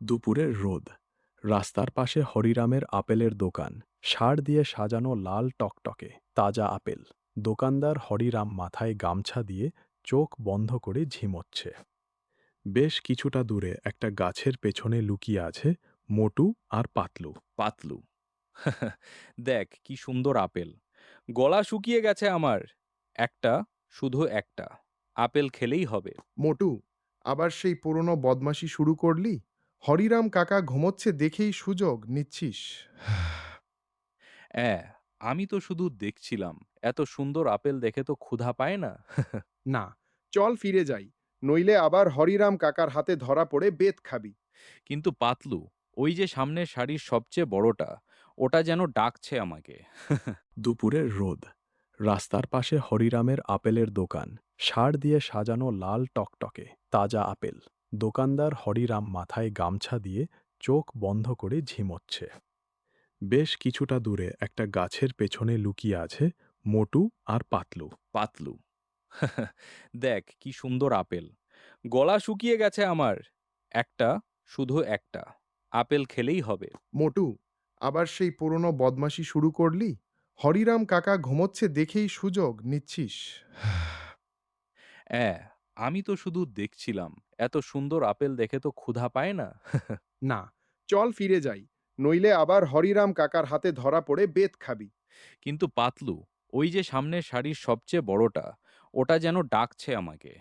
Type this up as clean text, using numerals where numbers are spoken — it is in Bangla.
দুপুরের রোদ, রাস্তার পাশে হরিরামের আপেলের দোকান, সার দিয়ে সাজানো লাল টকটকে তাজা আপেল। দোকানদার হরিরাম মাথায় গামছা দিয়ে চোখ বন্ধ করে ঝিমোচ্ছে। বেশ কিছুটা দূরে একটা গাছের পেছনে লুকিয়ে আছে মোটু আর পাতলু। পাতলু। দেখ কি সুন্দর আপেল। গলা শুকিয়ে গেছে আমার। একটা, শুধু একটা। আপেল খেলেই হবে। মোটু, আবার সেই পুরনো বদমাশি শুরু করলি? হরিরাম কাকা ঘুমোচ্ছে দেখেই সুযোগ নিচ্ছিস। অ্যাঁ, আমি তো শুধু দেখছিলাম। এত সুন্দর আপেল দেখে তো ক্ষুধা পায় না। না, চল ফিরে যাই, নইলে আবার হরিরাম কাকার হাতে ধরা পড়ে বেত খাবি। কিন্তু পাতলু, ওই যে সামনের সারির সবচেয়ে বড়টা, ওটা যেন ডাকছে আমাকে। দুপুরের রোদ, রাস্তার পাশে হরিরামের আপেলের দোকান, সার দিয়ে সাজানো লাল টকটকে তাজা আপেল। দোকানদার হরিরাম মাথায় গামছা দিয়ে চোখ বন্ধ করে ঝিমোচ্ছে। বেশ কিছুটা দূরে একটা গাছের পেছনে লুকিয়ে আছে মোটু আর পাতলু। পাতলু। দেখ কি সুন্দর আপেল। গলা শুকিয়ে গেছে আমার। একটা, শুধু একটা। আপেল খেলেই হবে। মোটু, আবার সেই পুরনো বদমাশি শুরু করলি? হরিরাম কাকা ঘুমোচ্ছে দেখেই সুযোগ নিচ্ছিস। অ্যাঁ, আমি তো শুধু দেখছিলাম। এত সুন্দর আপেল দেখে তো ক্ষুধা পায় না। না, চল ফিরে যাই, নইলে আবার হরিরাম কাকার হাতে ধরা পড়ে বেত খাবি। কিন্তু পাতলু, ওই যে সামনের সারির সবচেয়ে বড়টা, ওটা যেন ডাকছে আমাকে।